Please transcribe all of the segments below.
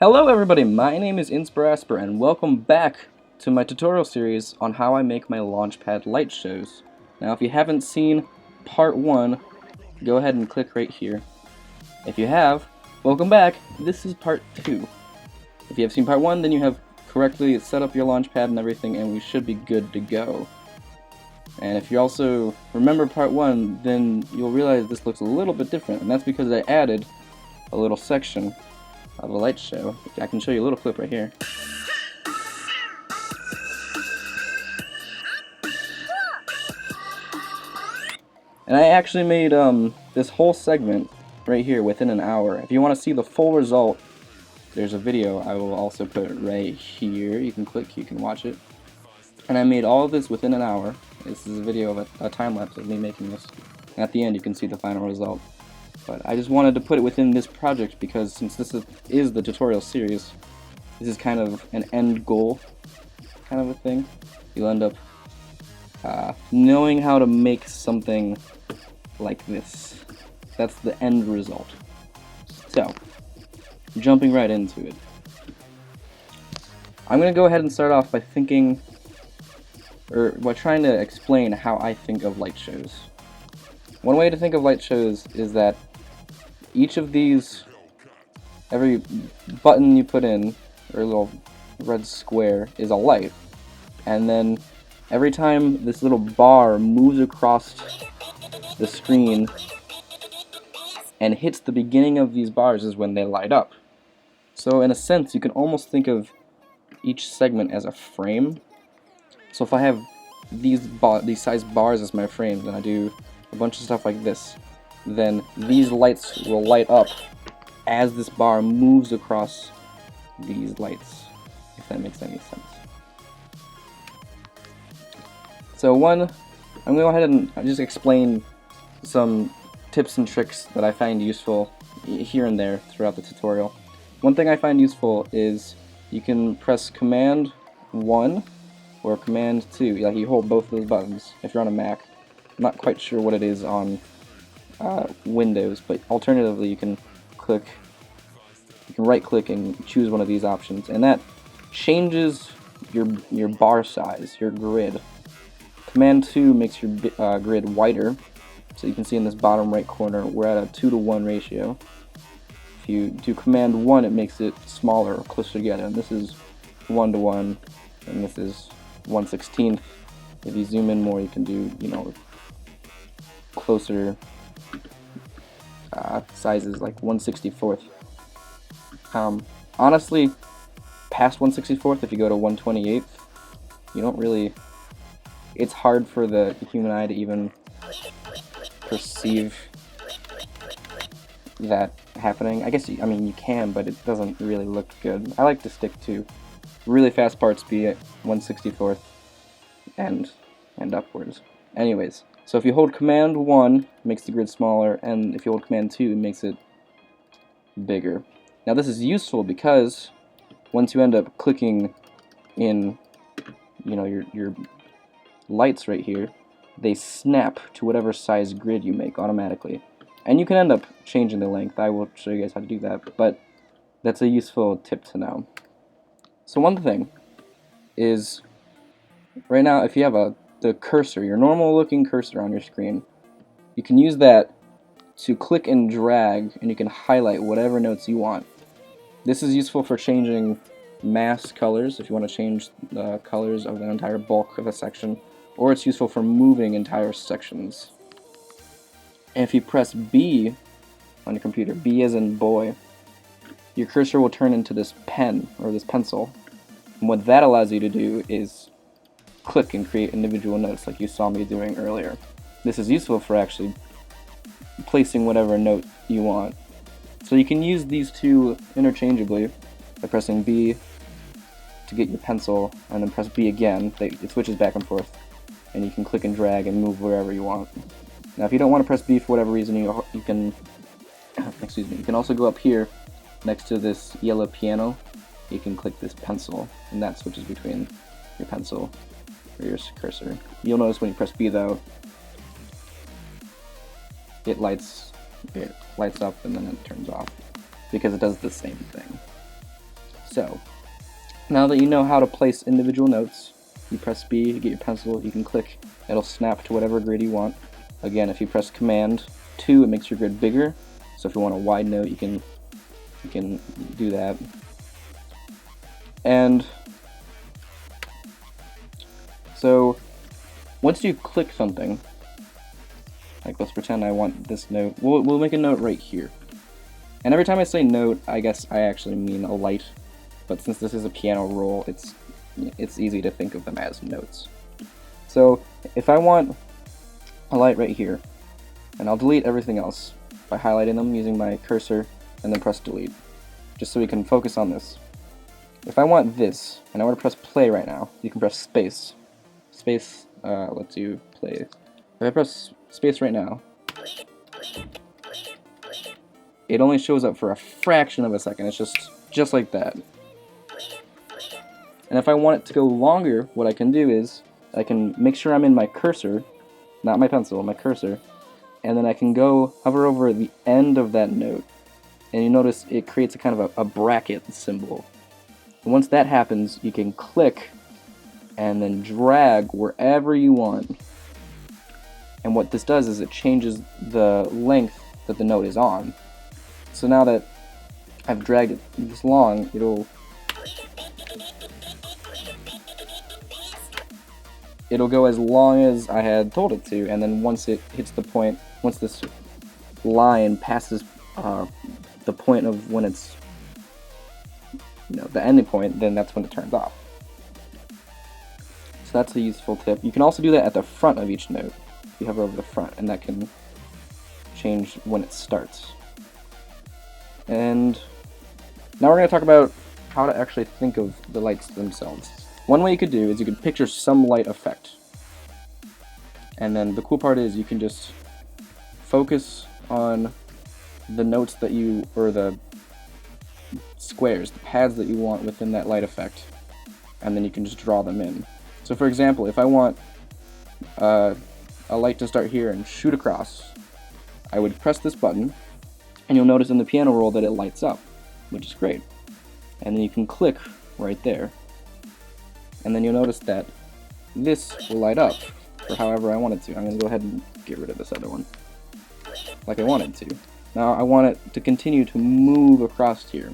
Hello everybody, my name is InspirAspir and welcome back to my tutorial series on how I make my Launchpad light shows. Now if you haven't seen part 1, go ahead and click right here. If you have, welcome back, this is part 2. If you have seen part 1, then you have correctly set up your Launchpad and everything and we should be good to go. And if you also remember part 1, then you'll realize this looks a little bit different, and that's because I added a little section of a light show. I can show you a little clip right here. And I actually made this whole segment right here within an hour. If you want to see the full result, there's a video I will also put right here. You can click, you can watch it. And I made all of this within an hour. This is a video of a time lapse of me making this. And at the end you can see the final result. But I just wanted to put it within this project because since this is the tutorial series, this is kind of an end goal kind of a thing. You'll end up knowing how to make something like this. That's the end result. So, jumping right into it. I'm going to go ahead and start off by trying to explain how I think of light shows. One way to think of light shows is that each of these, every button you put in, or little red square, is a light. And then every time this little bar moves across the screen and hits the beginning of these bars is when they light up. So in a sense, you can almost think of each segment as a frame. So if I have these size bars as my frames and I do a bunch of stuff like this, then these lights will light up as this bar moves across these lights, if that makes any sense. So I'm going to go ahead and just explain some tips and tricks that I find useful here and there throughout the tutorial. One thing I find useful is you can press Command 1 or Command 2, like you hold both of those buttons if you're on a Mac. I'm not quite sure what it is on Windows, but alternatively you can right click and choose one of these options, and that changes your bar size, your grid. Command 2 makes your grid wider, so you can see in this bottom right corner we're at a 2:1 ratio. If you do Command 1, it makes it smaller or closer together, and this is 1:1, and this is 1/16. If you zoom in more, you can do, closer sizes like 1/64. Honestly, past 1/64, if you go to 1/28, you don't really, it's hard for the human eye to even perceive that happening. I guess, you can, but it doesn't really look good. I like to stick to really fast parts, be it 1/64 and upwards. Anyways, so if you hold Command 1, it makes the grid smaller, and if you hold Command 2, it makes it bigger. Now this is useful because once you end up clicking in, your lights right here, they snap to whatever size grid you make automatically. And you can end up changing the length. I will show you guys how to do that, but that's a useful tip to know. So one thing is, right now if you have the cursor, your normal looking cursor on your screen, you can use that to click and drag, and you can highlight whatever notes you want. This is useful for changing mass colors, if you want to change the colors of the entire bulk of a section, or it's useful for moving entire sections. And if you press B on your computer, B as in boy, your cursor will turn into this pen, or this pencil. And what that allows you to do is click and create individual notes like you saw me doing earlier. This is useful for actually placing whatever note you want. So you can use these two interchangeably by pressing B to get your pencil, and then press B again. It switches back and forth, and you can click and drag and move wherever you want. Now if you don't want to press B for whatever reason, you can excuse me, you can also go up here next to this yellow piano. You can click this pencil, and that switches between your pencil or your cursor. You'll notice when you press B though, it lights up and then it turns off, because it does the same thing. So, now that you know how to place individual notes, you press B, you get your pencil, you can click, it'll snap to whatever grid you want. Again, if you press Command 2, it makes your grid bigger, so if you want a wide note, you can do that. And so, once you click something, like let's pretend I want this note, we'll make a note right here. And every time I say note, I guess I actually mean a light, but since this is a piano roll, it's easy to think of them as notes. So if I want a light right here, and I'll delete everything else by highlighting them using my cursor and then press delete, just so we can focus on this. If I want this, and I want to press play right now, you can press space. Space lets you play. If I press space right now, it only shows up for a fraction of a second. It's just like that. And if I want it to go longer, what I can do is I can make sure I'm in my cursor, not my pencil, my cursor, and then I can go hover over the end of that note, and you notice it creates a kind of a bracket symbol. And once that happens, you can click and then drag wherever you want. And what this does is it changes the length that the note is on. So now that I've dragged it this long, it'll go as long as I had told it to, and then once it hits the point, once this line passes the point of when it's, the ending point, then that's when it turns off. So that's a useful tip. You can also do that at the front of each note. If you hover over the front, and that can change when it starts. And now we're going to talk about how to actually think of the lights themselves. One way you could do is you could picture some light effect. And then the cool part is you can just focus on the notes that you, or the squares, the pads that you want within that light effect, and then you can just draw them in. So for example, if I want a light to start here and shoot across, I would press this button, and you'll notice in the piano roll that it lights up, which is great. And then you can click right there, and then you'll notice that this will light up for however I want it to. I'm going to go ahead and get rid of this other one, like I wanted to. Now I want it to continue to move across here.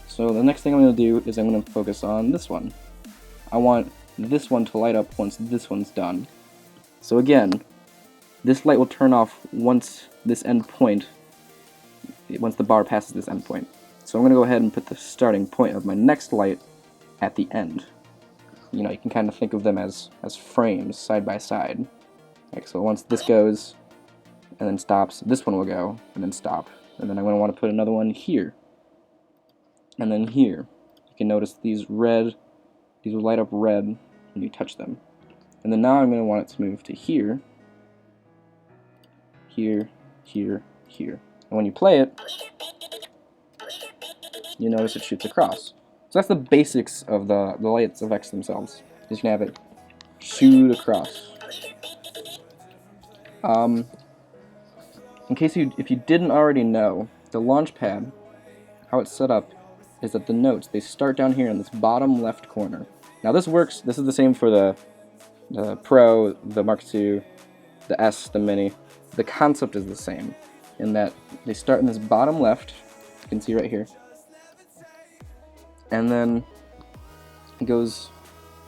So the next thing I'm going to do is I'm going to focus on this one. I want this one to light up once this one's done. So again, this light will turn off once this end point, once the bar passes this end point. So I'm going to go ahead and put the starting point of my next light at the end. You can kind of think of them as frames side by side. Like, so once this goes and then stops, this one will go and then stop. And then I'm going to want to put another one here. And then here. You can notice these will light up red when you touch them. And then now I'm going to want it to move to here, here, here, here. And when you play it, you notice it shoots across. So that's the basics of the lights effects themselves. You can have it shoot across. In case if you didn't already know, the Launchpad, how it's set up is that the notes, they start down here in this bottom left corner. Now this works, this is the same for the Pro, the Mark II, the S, the Mini. The concept is the same, in that they start in this bottom left, you can see right here, and then it goes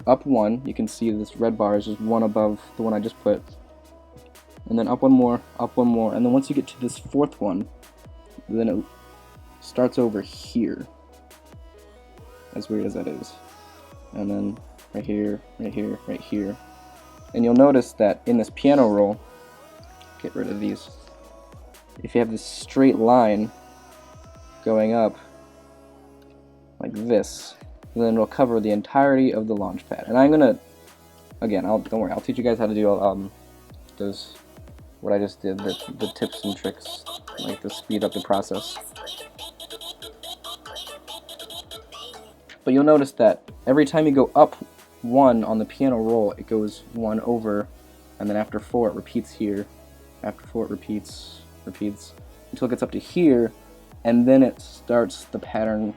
up one. You can see this red bar is just one above the one I just put, and then up one more, and then once you get to this fourth one, then it starts over here, as weird as that is, and then right here, right here, right here. And you'll notice that in this piano roll, get rid of these, if you have this straight line going up like this, then it'll cover the entirety of the Launchpad. And I'm gonna, again, don't worry, I'll teach you guys how to do those, what I just did, the tips and tricks, like to speed up the process. But you'll notice that every time you go up one on the piano roll, it goes one over, and then after 4 it repeats here, after 4 it repeats, until it gets up to here, and then it starts the pattern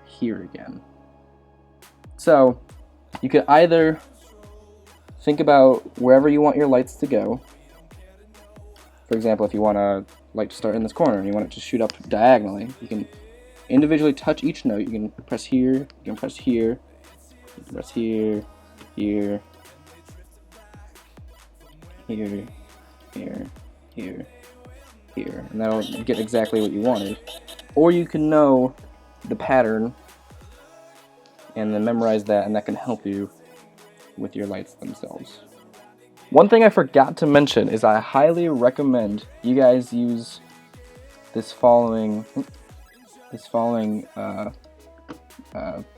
here again. So you could either think about wherever you want your lights to go. For example, if you want a light to start in this corner and you want it to shoot up diagonally, you can individually touch each note. You can press here, you can press here, you can press here, here, here, here, here, here, and that'll get exactly what you wanted. Or you can know the pattern and then memorize that, and that can help you with your lights themselves. One thing I forgot to mention is I highly recommend you guys use this following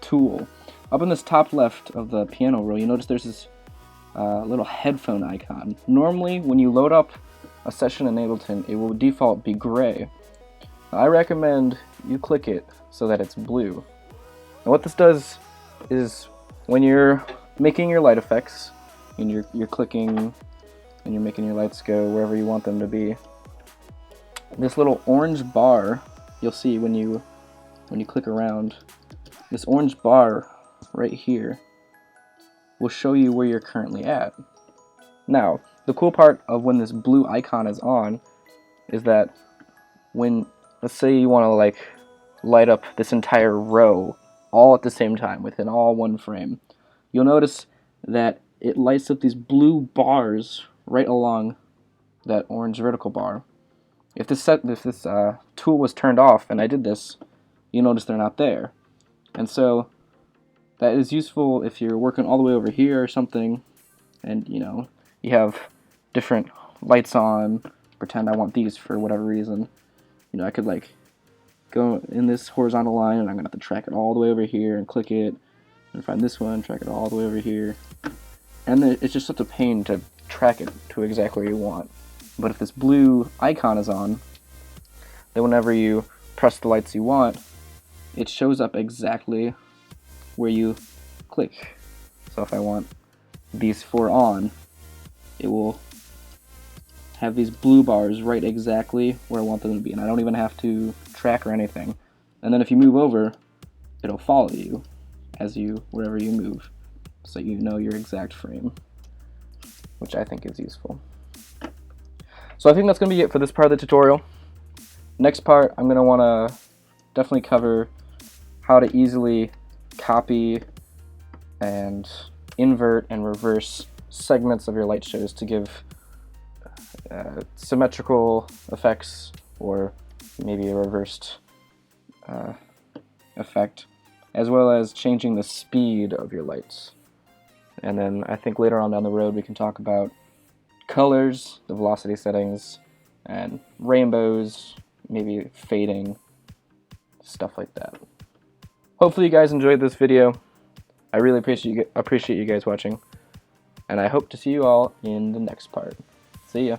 tool. Up in this top left of the piano roll, you notice there's this little headphone icon. Normally, when you load up a session in Ableton, it will default be gray. I recommend you click it so that it's blue. And what this does is when you're making your light effects and you're clicking and you're making your lights go wherever you want them to be, this little orange bar you'll see when you click around, this orange bar right here will show you where you're currently at. Now, the cool part of when this blue icon is on is that when, let's say you want to like light up this entire row all at the same time within all one frame, you'll notice that it lights up these blue bars right along that orange vertical bar. If this tool was turned off and I did this, you notice they're not there. And so that is useful if you're working all the way over here or something, and you have different lights on. Pretend I want these for whatever reason. I could like go in this horizontal line and I'm gonna have to track it all the way over here and click it and find this one, track it all the way over here. And it's just such a pain to track it to exactly where you want. But if this blue icon is on, then whenever you press the lights you want, it shows up exactly where you click. So if I want these 4 on, it will have these blue bars right exactly where I want them to be, and I don't even have to track or anything. And then if you move over, it'll follow you wherever you move, so you know your exact frame, which I think is useful. So I think that's going to be it for this part of the tutorial. Next part, I'm going to want to definitely cover how to easily copy and invert and reverse segments of your light shows to give symmetrical effects, or maybe a reversed effect, as well as changing the speed of your lights. And then I think later on down the road we can talk about colors, the velocity settings, and rainbows, maybe fading, stuff like that. Hopefully you guys enjoyed this video. I really appreciate you guys watching, and I hope to see you all in the next part. See ya.